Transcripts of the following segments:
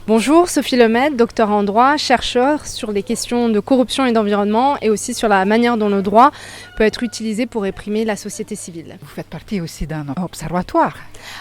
Bonjour, Sophie Lemaitre, docteur en droit, chercheur sur les questions de corruption et d'environnement et aussi sur la manière dont le droit peut être utilisé pour réprimer la société civile. Vous faites partie aussi d'un observatoire.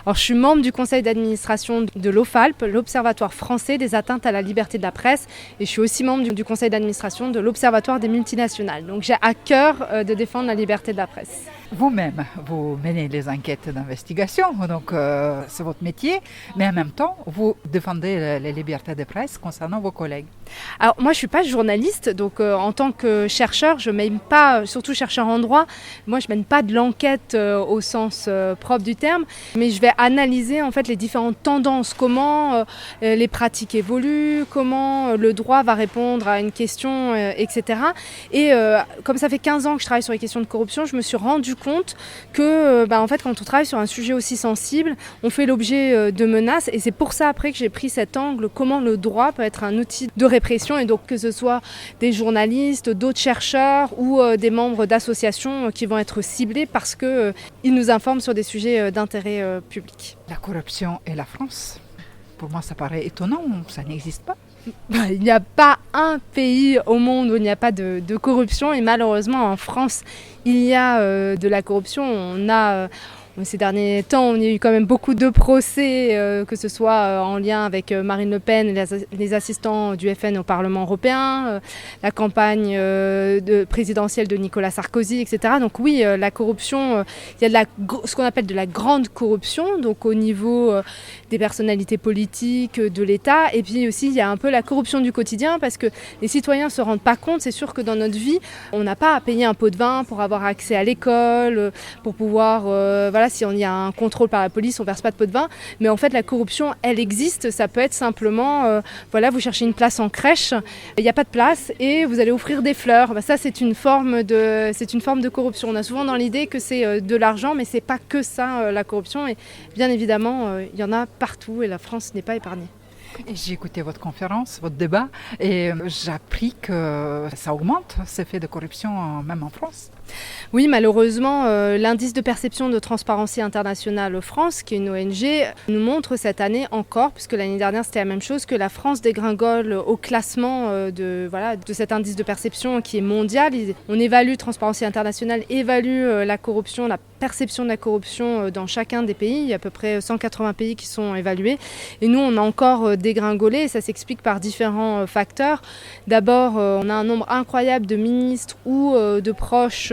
Alors, je suis membre du conseil d'administration de l'OFALP, l'Observatoire français des atteintes à la liberté de la presse, et je suis aussi membre du conseil d'administration de l'Observatoire des multinationales. Donc j'ai à cœur de défendre la liberté de la presse. Vous-même, vous menez les enquêtes d'investigation, donc c'est votre métier, mais en même temps, vous défendez les libertés de presse concernant vos collègues. Alors moi je ne suis pas journaliste, donc en tant que chercheur, je ne mène pas, surtout chercheur en droit, moi je ne mène pas de l'enquête au sens propre du terme, mais je vais analyser en fait les différentes tendances, comment les pratiques évoluent, comment le droit va répondre à une question, etc. Et comme ça fait 15 ans que je travaille sur les questions de corruption, je me suis rendu compte que en fait, quand on travaille sur un sujet aussi sensible, on fait l'objet de menaces, et c'est pour ça après que j'ai pris cet angle, comment le droit peut être un outil de répression, et donc que ce soit des journalistes, d'autres chercheurs ou des membres d'associations qui vont être ciblés parce qu'ils nous informent sur des sujets d'intérêt public. La corruption et la France, pour moi ça paraît étonnant, ça n'existe pas. Il n'y a pas un pays au monde où il n'y a pas de corruption, et malheureusement en France il y a de la corruption. Ces derniers temps, on a eu quand même beaucoup de procès, que ce soit en lien avec Marine Le Pen et les assistants du FN au Parlement européen, la campagne présidentielle de Nicolas Sarkozy, etc. Donc oui, la corruption, il y a ce qu'on appelle de la grande corruption, donc au niveau des personnalités politiques, de l'État, et puis aussi il y a un peu la corruption du quotidien, parce que les citoyens ne se rendent pas compte. C'est sûr que dans notre vie, on n'a pas à payer un pot de vin pour avoir accès à l'école, pour pouvoir... si on y a un contrôle par la police, on ne verse pas de pot de vin. Mais en fait, la corruption, elle existe. Ça peut être simplement, vous cherchez une place en crèche, il n'y a pas de place et vous allez offrir des fleurs. Ça, c'est une forme de corruption. On a souvent dans l'idée que c'est de l'argent, mais ce n'est pas que ça, la corruption. Et bien évidemment, il y en a partout et la France n'est pas épargnée. J'ai écouté votre conférence, votre débat, et j'ai appris que ça augmente, ces faits de corruption, même en France. Oui, malheureusement, l'indice de perception de Transparency International France, qui est une ONG, nous montre cette année encore, puisque l'année dernière c'était la même chose, que la France dégringole au classement de cet indice de perception qui est mondial. On évalue, Transparency International évalue la corruption, la perception de la corruption dans chacun des pays. Il y a à peu près 180 pays qui sont évalués. Et nous, on a encore dégringolé, et ça s'explique par différents facteurs. D'abord, on a un nombre incroyable de ministres ou de proches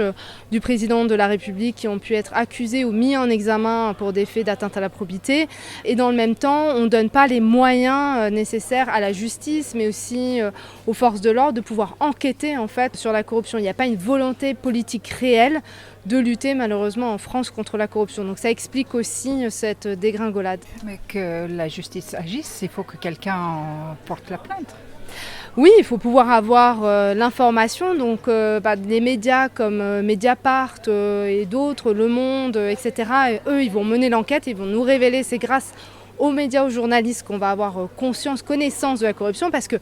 du président de la République qui ont pu être accusés ou mis en examen pour des faits d'atteinte à la probité. Et dans le même temps, on ne donne pas les moyens nécessaires à la justice, mais aussi aux forces de l'ordre de pouvoir enquêter en fait sur la corruption. Il n'y a pas une volonté politique réelle de lutter malheureusement en France contre la corruption. Donc ça explique aussi cette dégringolade. Mais que la justice agisse, il faut que quelqu'un porte la plainte. Oui, il faut pouvoir avoir l'information, donc les médias comme Mediapart et d'autres, Le Monde, etc. Et eux, ils vont mener l'enquête, ils vont nous révéler, c'est grâce aux médias, aux journalistes qu'on va avoir connaissance de la corruption, parce que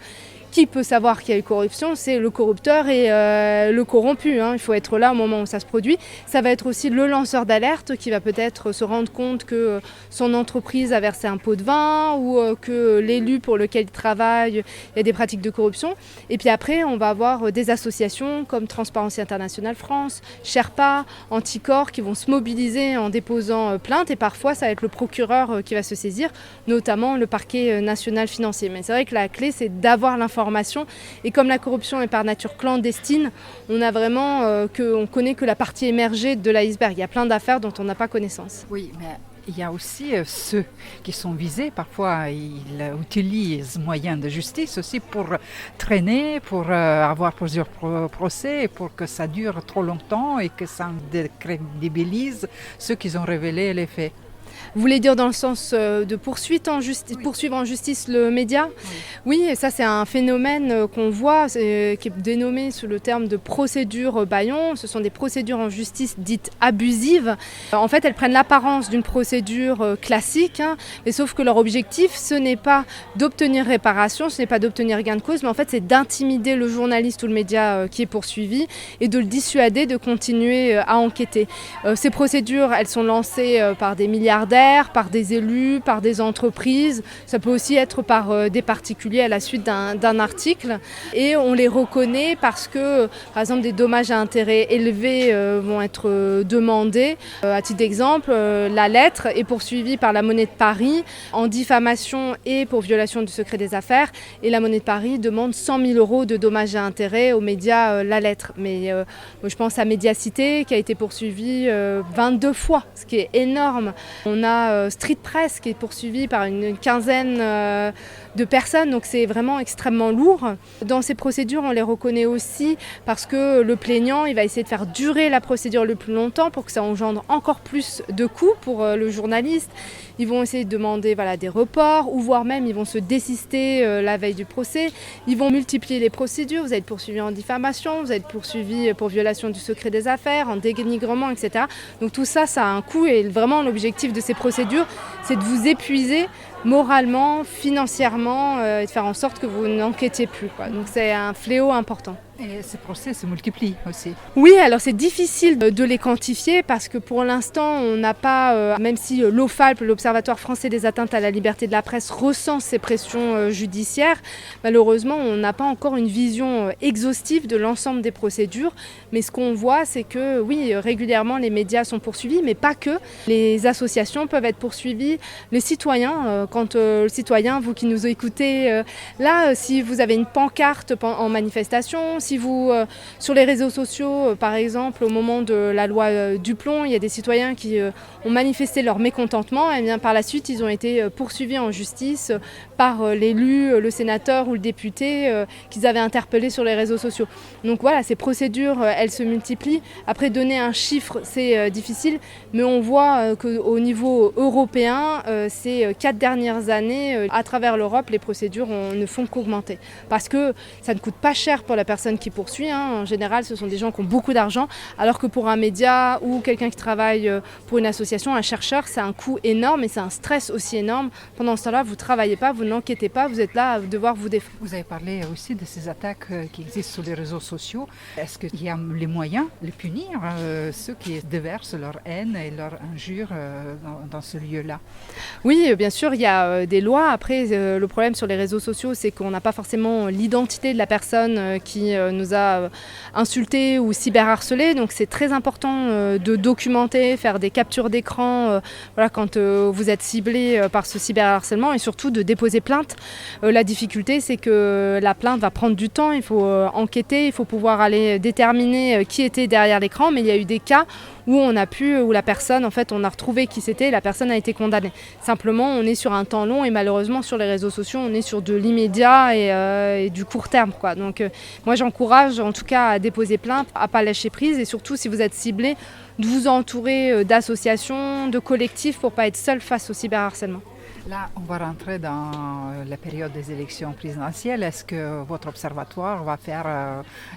qui peut savoir qu'il y a eu corruption? C'est le corrupteur et le corrompu. Il faut être là au moment où ça se produit. Ça va être aussi le lanceur d'alerte qui va peut-être se rendre compte que son entreprise a versé un pot de vin ou que l'élu pour lequel il travaille, il y a des pratiques de corruption. Et puis après, on va avoir des associations comme Transparency International France, Sherpa, Anticorps qui vont se mobiliser en déposant plainte. Et parfois, ça va être le procureur qui va se saisir, notamment le parquet national financier. Mais c'est vrai que la clé, c'est d'avoir l'information. Et comme la corruption est par nature clandestine, on a vraiment on connaît que la partie émergée de l'iceberg. Il y a plein d'affaires dont on n'a pas connaissance. Oui, mais il y a aussi ceux qui sont visés. Parfois, ils utilisent moyens de justice aussi pour traîner, pour avoir plusieurs procès, pour que ça dure trop longtemps et que ça décrédibilise ceux qui ont révélé les faits. Vous voulez dire dans le sens de poursuivre en justice le média? Oui, et ça c'est un phénomène qu'on voit, qui est dénommé sous le terme de procédure bâillon. Ce sont des procédures en justice dites abusives. En fait, elles prennent l'apparence d'une procédure classique, mais sauf que leur objectif, ce n'est pas d'obtenir réparation, ce n'est pas d'obtenir gain de cause, mais en fait c'est d'intimider le journaliste ou le média qui est poursuivi et de le dissuader de continuer à enquêter. Ces procédures, elles sont lancées par des milliardaires milliardaires, par des élus, par des entreprises. Ça peut aussi être par des particuliers à la suite d'un article. Et on les reconnaît parce que, par exemple, des dommages à intérêt élevés vont être demandés. À titre d'exemple, la lettre est poursuivie par la Monnaie de Paris en diffamation et pour violation du secret des affaires. Et la Monnaie de Paris demande 100 000 € de dommages à intérêt aux médias La Lettre. Mais je pense à Médiacité qui a été poursuivie 22 fois, ce qui est énorme. On a Street Press qui est poursuivie par une quinzaine de personnes, donc c'est vraiment extrêmement lourd. Dans ces procédures, on les reconnaît aussi parce que le plaignant, il va essayer de faire durer la procédure le plus longtemps pour que ça engendre encore plus de coûts pour le journaliste. Ils vont essayer de demander des reports ou voire même ils vont se désister la veille du procès. Ils vont multiplier les procédures. Vous allez être poursuivi en diffamation, vous allez être poursuivi pour violation du secret des affaires, en dénigrement, etc. Donc tout ça, ça a un coût et vraiment l'objectif de ces procédures, c'est de vous épuiser moralement, financièrement et de faire en sorte que vous n'enquêtiez plus. Donc c'est un fléau important. Et ces procès se multiplient aussi. Oui, alors c'est difficile de les quantifier parce que pour l'instant, on n'a pas, même si l'OFALP, l'Observatoire français des atteintes à la liberté de la presse, recense ces pressions judiciaires, malheureusement, on n'a pas encore une vision exhaustive de l'ensemble des procédures. Mais ce qu'on voit, c'est que oui, régulièrement, les médias sont poursuivis, mais pas que. Les associations peuvent être poursuivies, les citoyens, quand le citoyen, vous qui nous écoutez, là, si vous avez une pancarte en manifestation, si vous, sur les réseaux sociaux, par exemple, au moment de la loi Duplon, il y a des citoyens qui ont manifesté leur mécontentement, et bien par la suite, ils ont été poursuivis en justice par l'élu, le sénateur ou le député qu'ils avaient interpellé sur les réseaux sociaux. Donc voilà, ces procédures, elles se multiplient. Après, donner un chiffre, c'est difficile, mais on voit qu'au niveau européen, ces 4 dernières années, à travers l'Europe, les procédures ne font qu'augmenter. Parce que ça ne coûte pas cher pour la personne qui poursuit. En général, ce sont des gens qui ont beaucoup d'argent, alors que pour un média ou quelqu'un qui travaille pour une association, un chercheur, c'est un coût énorme et c'est un stress aussi énorme. Pendant ce temps-là, vous ne travaillez pas, vous n'enquêtez pas, vous êtes là à devoir vous défendre. Vous avez parlé aussi de ces attaques qui existent sur les réseaux sociaux. Est-ce qu'il y a les moyens de punir ceux qui déversent leur haine et leur injure dans ce lieu-là? Oui, bien sûr, il y a des lois. Après, le problème sur les réseaux sociaux, c'est qu'on n'a pas forcément l'identité de la personne qui nous a insultés ou cyberharcelés. Donc c'est très important de documenter, faire des captures d'écran quand vous êtes ciblé par ce cyberharcèlement et surtout de déposer plainte. La difficulté, c'est que la plainte va prendre du temps, il faut enquêter, il faut pouvoir aller déterminer qui était derrière l'écran, mais il y a eu des cas où la personne, en fait, on a retrouvé qui c'était et la personne a été condamnée. Simplement, on est sur un temps long et malheureusement, sur les réseaux sociaux, on est sur de l'immédiat et du court terme, quoi. Donc, moi, j'encourage en tout cas à déposer plainte, à ne pas lâcher prise et surtout, si vous êtes ciblé, de vous entourer d'associations, de collectifs pour ne pas être seul face au cyberharcèlement. Là, on va rentrer dans la période des élections présidentielles. Est-ce que votre observatoire va faire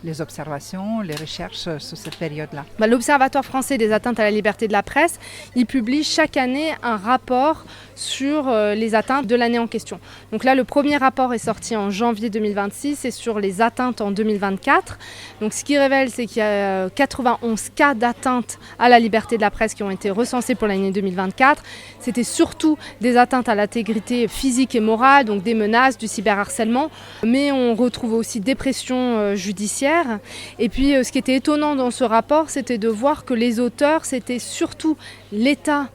les observations, les recherches sur cette période-là? L'Observatoire français des atteintes à la liberté de la presse, il publie chaque année un rapport sur les atteintes de l'année en question. Donc là, le premier rapport est sorti en janvier 2026 et sur les atteintes en 2024. Donc ce qui révèle, c'est qu'il y a 91 cas d'atteintes à la liberté de la presse qui ont été recensés pour l'année 2024. C'était surtout des atteintes à l'intégrité physique et morale, donc des menaces, du cyberharcèlement, mais on retrouve aussi des pressions judiciaires. Et puis ce qui était étonnant dans ce rapport, c'était de voir que les auteurs, c'était surtout l'État,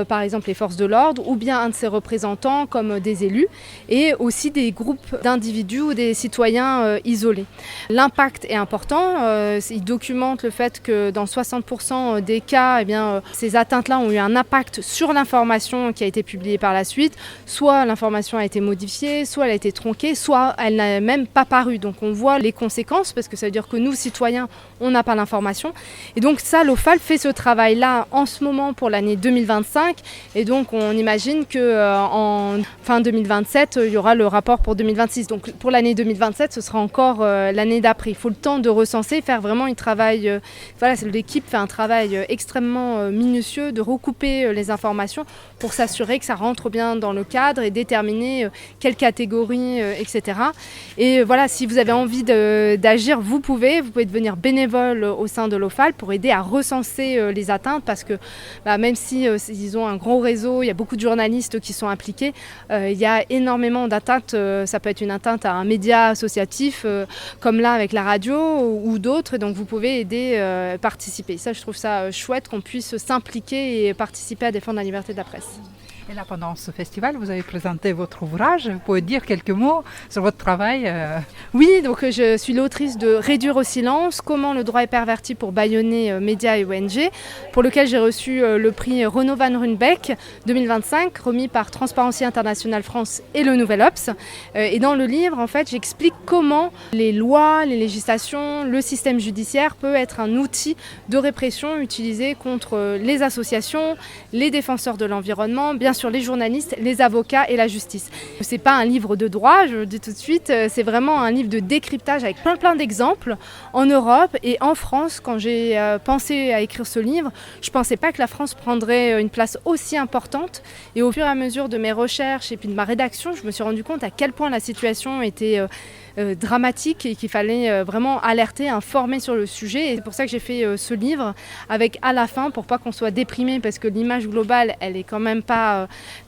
par exemple les forces de l'ordre, ou bien un de ses représentants comme des élus, et aussi des groupes d'individus ou des citoyens isolés. L'impact est important, il documente le fait que dans 60% des cas, ces atteintes-là ont eu un impact sur l'information qui a été publiée par la suite, soit l'information a été modifiée, soit elle a été tronquée, soit elle n'a même pas paru. Donc on voit les conséquences, parce que ça veut dire que nous, citoyens, on n'a pas l'information. Et donc ça, l'OFALP fait ce travail-là en ce moment pour l'année 2025, et donc on imagine qu'en fin 2027, il y aura le rapport pour 2026. Donc pour l'année 2027, ce sera encore l'année d'après. Il faut le temps de recenser, faire vraiment un travail, l'équipe fait un travail extrêmement minutieux de recouper les informations pour s'assurer que ça rentre bien dans le cadre et déterminer quelle catégorie, etc. Et voilà, si vous avez envie d'agir, vous pouvez devenir bénévole au sein de l'OFALP pour aider à recenser les atteintes, parce que même si disons, un gros réseau, il y a beaucoup de journalistes qui sont impliqués. Il y a énormément d'atteintes, ça peut être une atteinte à un média associatif, comme là avec la radio ou d'autres, donc vous pouvez aider, participer. Ça, je trouve ça chouette qu'on puisse s'impliquer et participer à défendre la liberté de la presse. Et là, pendant ce festival, vous avez présenté votre ouvrage. Vous pouvez dire quelques mots sur votre travail Oui, donc je suis l'autrice de Réduire au silence, comment le droit est perverti pour bâillonner médias et ONG, pour lequel j'ai reçu le prix Renaud Van Runebeck 2025, remis par Transparency International France et le Nouvel Obs. Et dans le livre, en fait, j'explique comment les lois, les législations, le système judiciaire peut être un outil de répression utilisé contre les associations, les défenseurs de l'environnement, bien sûr les journalistes, les avocats et la justice. C'est pas un livre de droit, je le dis tout de suite, c'est vraiment un livre de décryptage avec plein d'exemples en Europe et en France. Quand j'ai pensé à écrire ce livre, je pensais pas que la France prendrait une place aussi importante, et au fur et à mesure de mes recherches et puis de ma rédaction, je me suis rendu compte à quel point la situation était dramatique et qu'il fallait vraiment alerter, informer sur le sujet. Et c'est pour ça que j'ai fait ce livre avec à la fin, pour pas qu'on soit déprimé, parce que l'image globale elle est quand même pas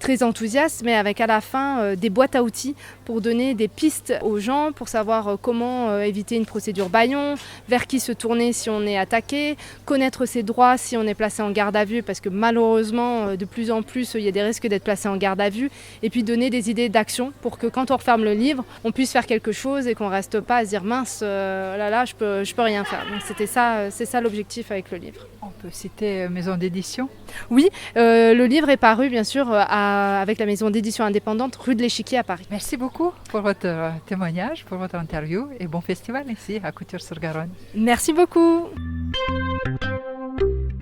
très enthousiaste, mais avec à la fin des boîtes à outils pour donner des pistes aux gens pour savoir comment éviter une procédure bâillon, vers qui se tourner si on est attaqué, connaître ses droits si on est placé en garde à vue, parce que malheureusement de plus en plus il y a des risques d'être placé en garde à vue, et puis donner des idées d'action pour que quand on referme le livre on puisse faire quelque chose et qu'on reste pas à se dire mince, là je peux rien faire. Donc c'est ça l'objectif avec le livre. On peut citer maison d'édition? Oui, le livre est paru bien sûr avec la maison d'édition indépendante rue de l'Échiquier à Paris. Merci beaucoup pour votre témoignage, pour votre interview, et bon festival ici à Couture-sur-Garonne. Merci beaucoup.